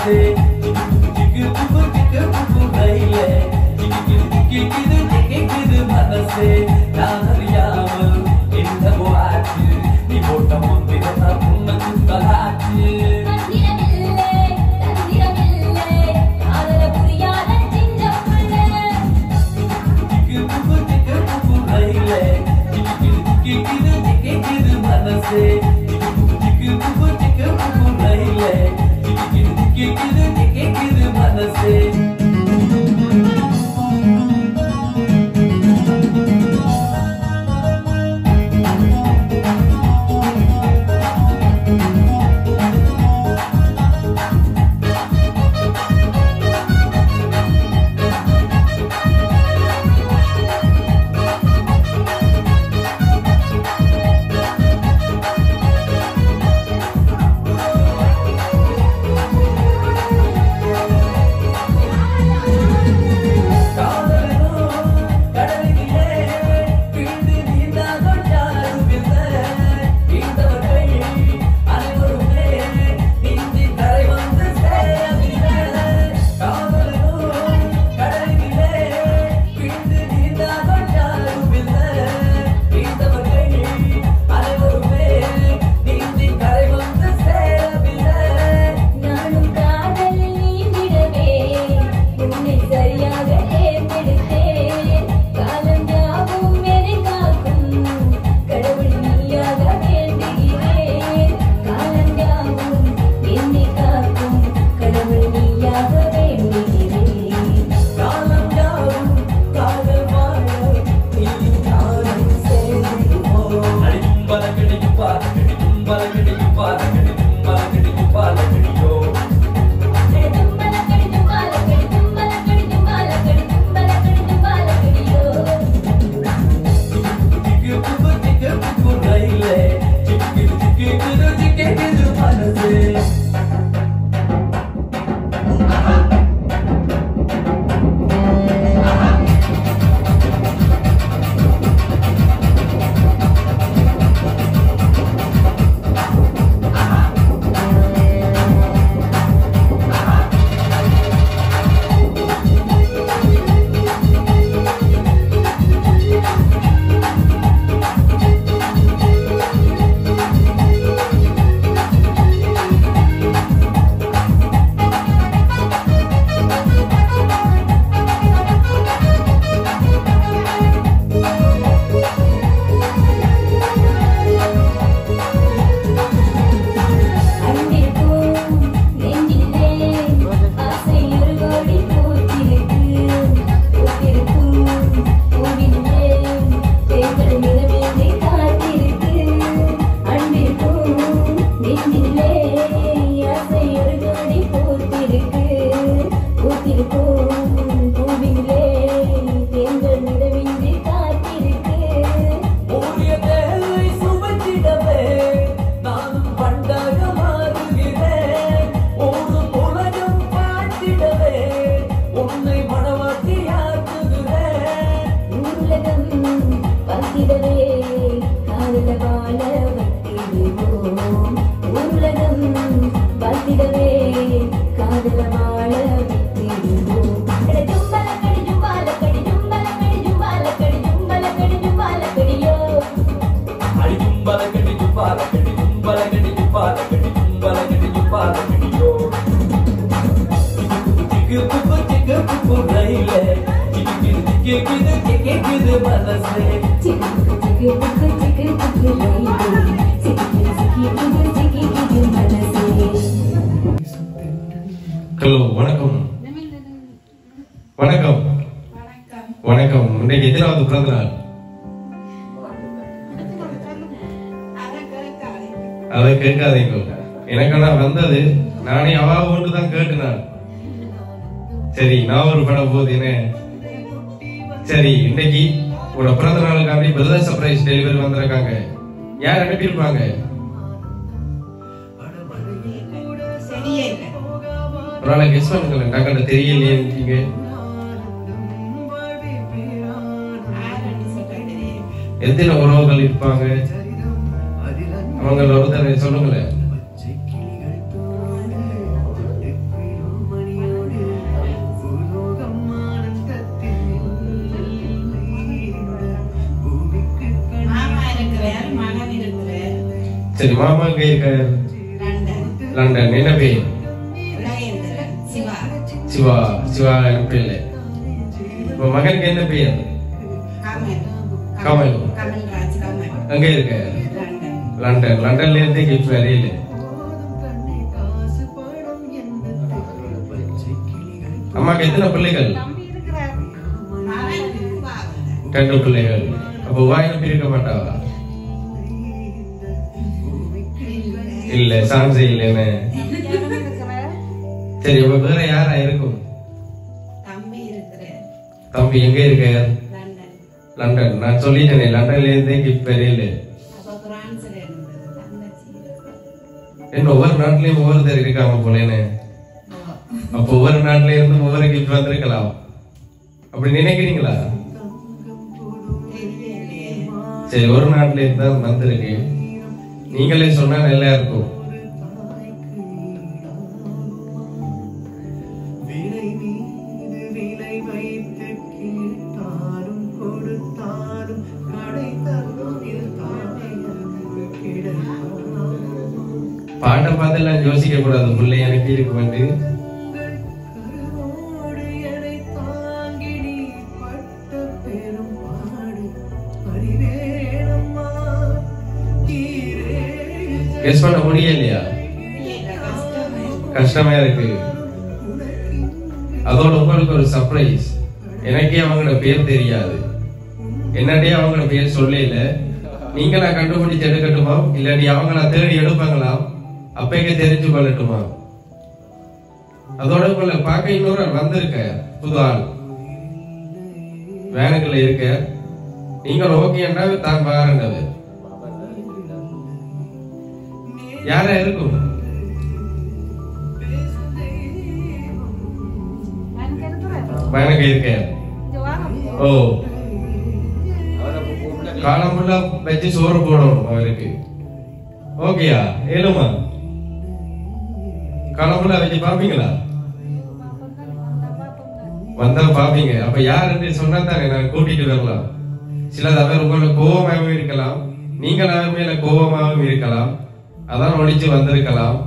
மனசே ஜிகு புகு ஜிகு புகு கையிலே ஜிகிது மனசே நான் அறியாமல் என்னவோ ஆச்சு நீ போட்ட முந்திரமா புண்ண குத்தலாச்சு ஜிகிது மனசே ஜிகு புகு ஜிகு புகு கையிலே ஜிகிது மனசே ஹலோ வணக்கம் வணக்கம் வணக்கம் இன்னைக்கு எதிராவது பிறந்த நாள் அதை கேட்காதீங்க எனக்கெல்லாம் வந்தது நானே அவாவோடு தான் கேட்டுனான் சரி நான் ஒரு படம் போதுனே சரி இன்னைக்கு உங்களோட பிறந்த நாளுக்காண்டி பிரதர் சர்ப்ரைஸ் டெலிவரி வந்திருக்காங்க யார் அனுப்பியிருப்பாங்க ஒரு நாளை கெஸ் பண்ணுங்களேன் நாங்கள் தெரியலையே நீங்க எத்தனை உறவுகள் இருப்பாங்க அவங்கள ஒருத்தரை சொல்லுங்களேன் சரி, மாமா எங்க இருக்காரு? லண்டன். என்ன பேர்? சிவா. சிவா எனக்கு இல்லை. இப்ப மகனுக்கு என்ன பேர்? கமல். அங்க இருக்க லண்டன். லண்டன்ல இருந்து கிஃப்ட் வரையில. அம்மாக்கு எத்தனை பிள்ளைகள்? 2 பிள்ளைகள். அப்ப வாயில இருக்க மாட்டாவா? இல்ல, சான்ஸே இல்லைன்னு. சரி, அப்ப வேற யாரா இருக்கும்? தம்பி எங்க இருக்க? லண்டன். நான் சொல்லிட்டேனே, லண்டன்ல இருந்தே கிஃப்ட் வரையில. என்ன ஒவ்வொரு நாட்டிலயும் ஒவ்வொருத்தர் இருக்காம போலேன்னு. அப்ப ஒவ்வொரு நாட்டில இருந்து ஒவ்வொரு கிஃப்ட் வந்திருக்கலாம். அப்படி நினைக்கிறீங்களா? சரி, ஒரு நாட்டில இருந்து தான் வந்திருக்கு. நீங்களே சொன்னா நல்லா இருக்கும். பாட்டை பார்த்தெல்லாம் யோசிக்க கூடாது. பிள்ளை எனக்கு இருக்கு வந்து கெஸ் பண்ண முடியலையா? கஷ்டமா இருக்கு. அதோட உங்களுக்கு ஒரு சர்ப்ரைஸ். எனக்கே அவங்களோட பேர் தெரியாது. என்னடே அவங்களோட பேர் சொல்லல. நீங்களா கண்டுபிடிச்சு எடுக்கட்டுமா, இல்லாட்டி அவங்களா தேடி எடுப்பாங்களா? அப்பைக்கு தெரிஞ்சு கொள்ளட்டுமா? அதோட உங்களை பார்க்க இன்னொரு வந்திருக்க புது ஆள் வேனுக்குள்ள இருக்க. நீங்கள் ஓகேண்டா தான் பாருண்டவர் யாரா இருக்கும்? வேனுக்கு இருக்க. ஓ, காலம்புள்ள வச்சு சோறு போடணும் அவருக்கு. ஓகேயா? ஏழுமா காலம்புள்ள வச்சு பாப்பீங்களா? வந்தா பாப்பீங்க. அப்ப யாருன்னு சொன்னா தானே நான் கூட்டிட்டு வரலாம். சில அவர் உங்களுக்கு கோபமாகவும் இருக்கலாம், நீங்கள் அவர் மேல கோபமாகவும் இருக்கலாம். அதான் ஒழிச்சு வந்திருக்கலாம்.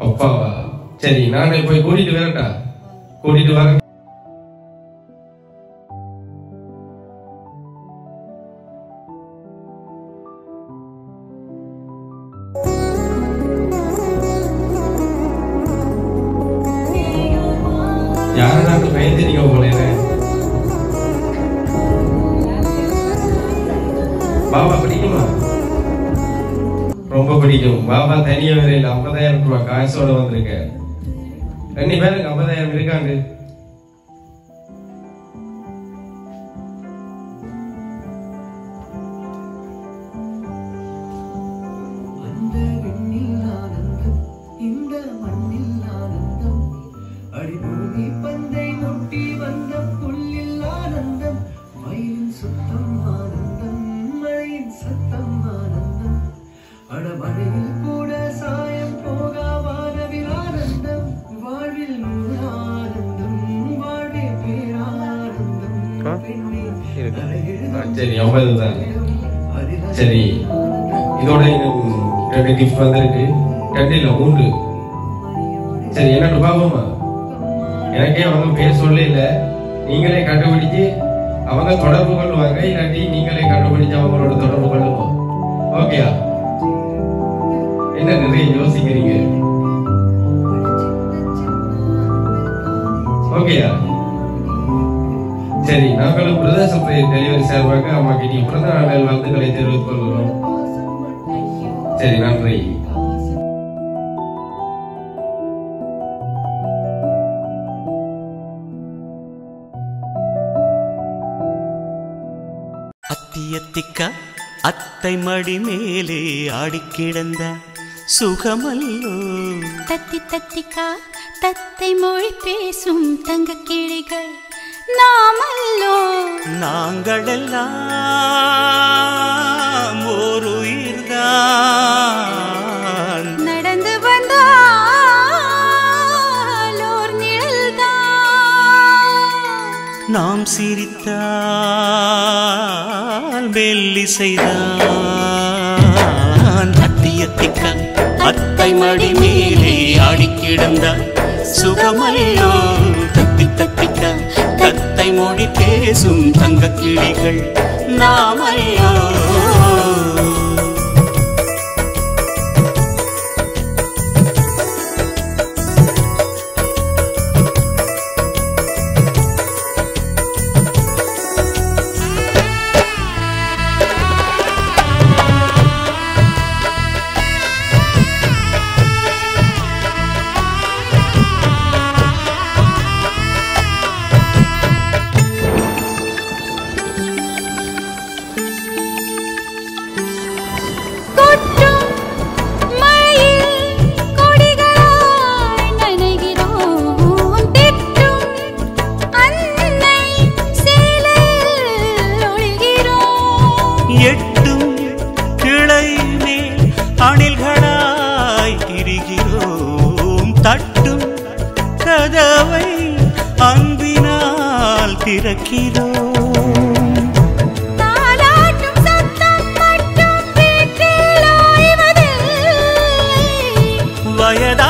அப்பாவா? சரி, நானே போய் கூட்டிட்டு வரட்டா? கூட்டிட்டு வர. யாருனாக்கு பயந்து நீங்க போலேன்னு. பாபா பிடிக்குமா? ரொம்ப பிடிக்கும். பாபா தனியா வரையில் 50,000 ரூபாய் காசோட வந்திருக்க. 2 பேருக்கு 50,000 இருக்காங்க. சரி, 50 தான். சரி, இதோட 2 கிஃப்ட் வந்திருக்கு. 2 இல்ல 3. சரி, என்னட்டு பாப்போமா? எனக்கே அவங்க பேர் சொல்ல இல்ல. நீங்களே கண்டுபிடிச்சு அவங்க தொடர்பு கொள்ளுவாங்க, இல்லாட்டி நீங்களே கண்டுபிடிச்சு அவங்களோட தொடர்பு கொள்ளுவோம். ஓகேயா? என்ன நிறைய யோசிக்கிறீங்க? ஓகேயா? சரி, நாங்களும் பிரதேச டெலிவரி சார்பாக அம்மாக்கு இனி பிறந்த நாள் வாழ்த்துக்களை தெரிவித்துக் கொள்கிறோம். சரி, நன்றி. அத்தியத்திக்க அத்தை மடி மேலே ஆடிக்கிடந்த சுகமல்லோ. தத்தி தத்திக்கா தத்தை மொழி பேசும் தங்க கிளிகள் நாமல்லோ. நாங்களெல்லாம் ஒரு உயிர்தான், நடந்து வந்தால் ஓர் நிழல்தான். நாம் சிரித்தால் மெல்லிசைதான் அத்தியத்திக்கா அத்தை மடி மேலே ஆடி கிடந்தார் சுகமல்லோ தத்தி தத்திக்கா தத்தை மொழி பேசும் தங்க கிளிகள் நாமல்லோ தட்டும் கதவை அன்பினால் திறக்கிறோம் தாலாட்டும் சத்தம் மட்டும் வீட்டில் ஓய்வதில்லை வயதா